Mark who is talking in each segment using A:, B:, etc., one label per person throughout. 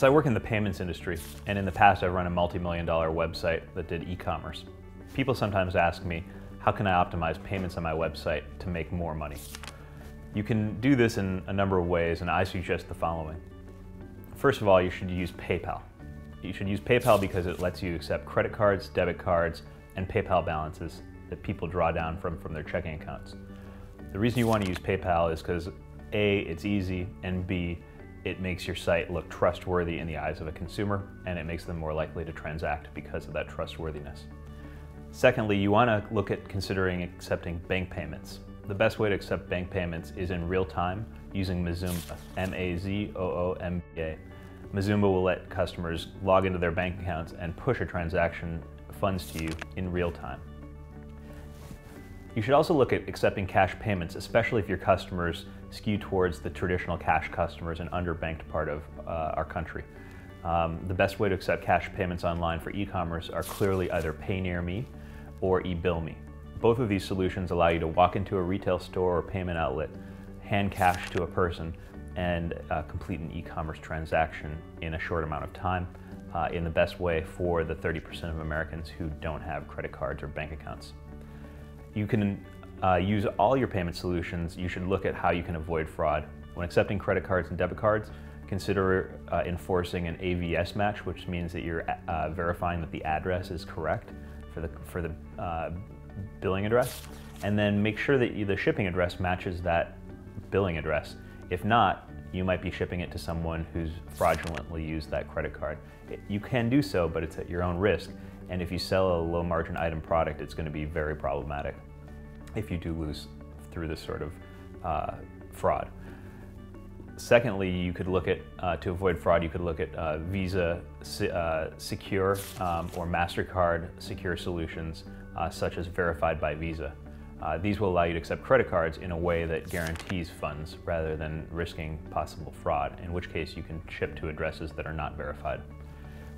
A: So I work in the payments industry, and in the past I've run a multi-million-dollar website that did e-commerce. People sometimes ask me, how can I optimize payments on my website to make more money? You can do this in a number of ways, and I suggest the following. First of all, you should use PayPal. You should use PayPal because it lets you accept credit cards, debit cards, and PayPal balances that people draw down from their checking accounts. The reason you want to use PayPal is because A, it's easy, and B, it makes your site look trustworthy in the eyes of a consumer, and it makes them more likely to transact because of that trustworthiness. Secondly, you want to look at considering accepting bank payments. The best way to accept bank payments is in real time using Mazoomba, M-A-Z-O-O-M-B-A. Mazoomba will let customers log into their bank accounts and push a transaction funds to you in real time. You should also look at accepting cash payments, especially if your customers skew towards the traditional cash customers and underbanked part of our country. The best way to accept cash payments online for e-commerce are clearly either Pay Near Me or eBillMe. Both of these solutions allow you to walk into a retail store or payment outlet, hand cash to a person, and complete an e-commerce transaction in a short amount of time in the best way for the 30% of Americans who don't have credit cards or bank accounts. You can use all your payment solutions. You should look at how you can avoid fraud. When accepting credit cards and debit cards, consider enforcing an AVS match, which means that you're verifying that the address is correct for the billing address, and then make sure that the shipping address matches that billing address. If not, you might be shipping it to someone who's fraudulently used that credit card. You can do so, but it's at your own risk. And if you sell a low margin item product, it's going to be very problematic if you do lose through this sort of fraud. Secondly, you could look at, to avoid fraud, you could look at Visa secure or MasterCard secure solutions such as Verified by Visa. These will allow you to accept credit cards in a way that guarantees funds rather than risking possible fraud, in which case you can ship to addresses that are not verified.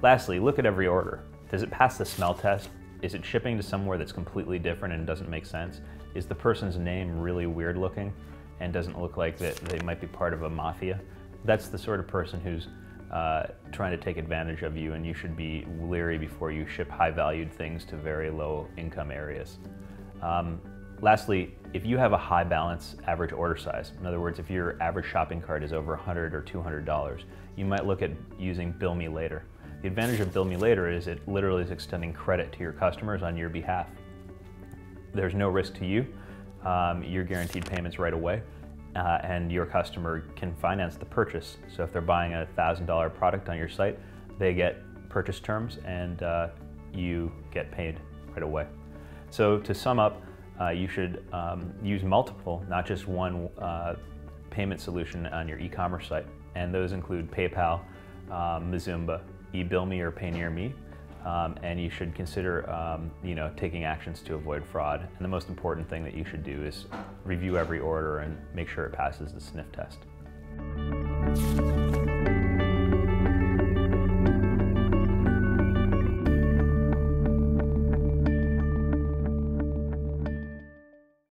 A: Lastly, look at every order. Does it pass the smell test? Is it shipping to somewhere that's completely different and doesn't make sense? Is the person's name really weird looking and doesn't look like that they might be part of a mafia? That's the sort of person who's trying to take advantage of you, and you should be leery before you ship high-valued things to very low-income areas. Lastly, if you have a high balance average order size, in other words, if your average shopping cart is over $100 or $200, you might look at using Bill Me Later. The advantage of Bill Me Later is it literally is extending credit to your customers on your behalf. There's no risk to you. You're guaranteed payments right away, and your customer can finance the purchase. So if they're buying a $1,000 product on your site, they get purchase terms and you get paid right away. So to sum up, you should use multiple, not just one payment solution on your e-commerce site. And those include PayPal, Mazoomba, eBillMe or Pay Near Me. And you should consider taking actions to avoid fraud. And the most important thing that you should do is review every order and make sure it passes the sniff test.